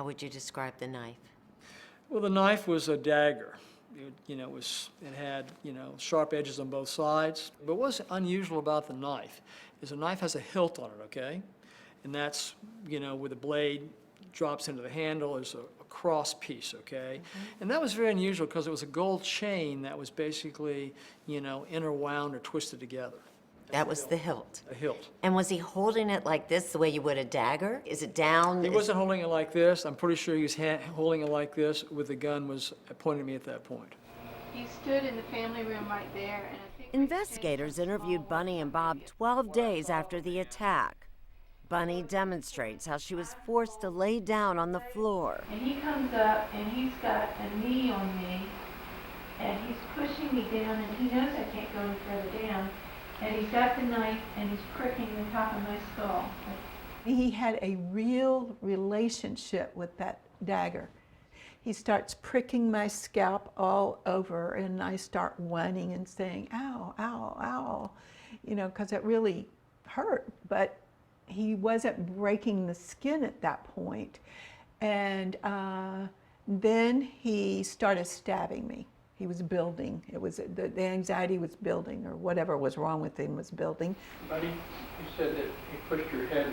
How would you describe the knife? Well, the knife was a dagger. It had, sharp edges on both sides. But what's unusual about the knife is the knife has a hilt on it, okay? And that's, where the blade drops into the handle is a cross piece, okay? And that was very unusual because it was a gold chain that was basically, interwound or twisted together. That was the hilt. A hilt. And was he holding it like this, the way you would a dagger? Is it down? He wasn't holding it like this. I'm pretty sure he was holding it like this with the gun was pointing at me at that point. He stood in the family room right there. And I think Investigators interviewed Bunny and Bob 12 days after the attack. Bunny demonstrates how she was forced to lay down on the floor. And he comes up and he's got a knee on me and he's pushing me down and he knows I can't go any further down. And he's got the knife and he's pricking the top of my skull. He had a real relationship with that dagger. He starts pricking my scalp all over and I start whining and saying, ow, ow, ow, because it really hurt. But he wasn't breaking the skin at that point. And then he started stabbing me. He was building. It was the anxiety was building, or whatever was wrong with him was building. Buddy, you said that he pushed your head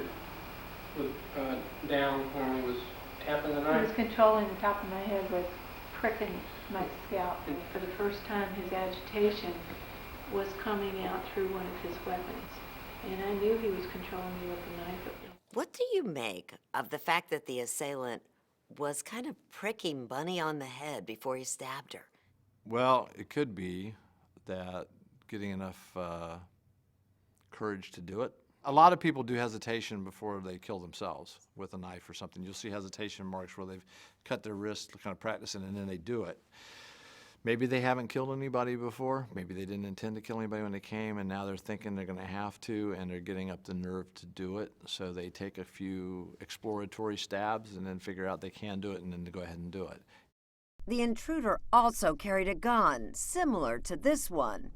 down when he was tapping the He knife. was controlling the top of my head with pricking my scalp. And for the first time, his agitation was coming out through one of his weapons. And I knew he was controlling me with the knife. What do you make of the fact that the assailant was kind of pricking Bunny on the head before he stabbed her? Well, it could be that getting enough courage to do it. A lot of people do hesitation before they kill themselves with a knife or something. You'll see hesitation marks where they've cut their wrist kind of practicing and then they do it. Maybe they haven't killed anybody before. Maybe they didn't intend to kill anybody when they came and now they're thinking they're going to have to and they're getting up the nerve to do it. So they take a few exploratory stabs and then figure out they can do it and then to go ahead and do it. The intruder also carried a gun, similar to this one.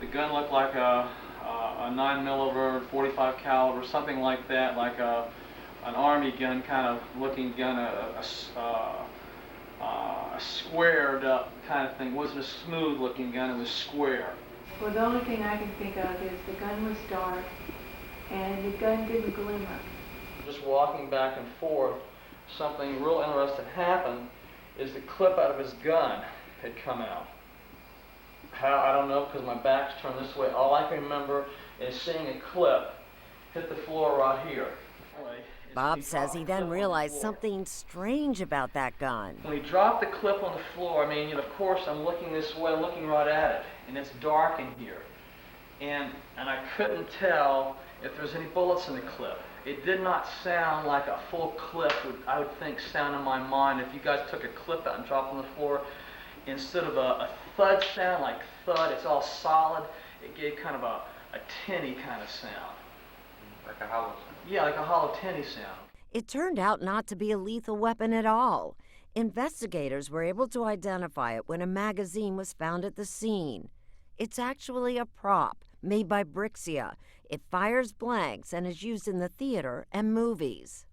The gun looked like a 9mm 45 caliber, something like that, like an army gun kind of looking gun, a squared up kind of thing. It wasn't a smooth looking gun, it was square. Well, the only thing I can think of is the gun was dark and the gun didn't glimmer. Just walking back and forth, something real interesting happened is the clip out of his gun had come out. How, I don't know, because my back's turned this way. All I can remember is seeing a clip hit the floor right here. Bob says he then realized something strange about that gun. When he dropped the clip on the floor, of course I'm looking this way, I'm looking right at it, and it's dark in here. And I couldn't tell if there was any bullets in the clip. It did not sound like a full clip I would think sound in my mind if you guys took a clip out and dropped it on the floor. Instead of a thud sound, like thud, it's all solid, it gave kind of a tinny kind of sound. Like a hollow sound? Yeah, like a hollow tinny sound. It turned out not to be a lethal weapon at all. Investigators were able to identify it when a magazine was found at the scene. It's actually a prop made by Brixia. It fires blanks and is used in the theater and movies.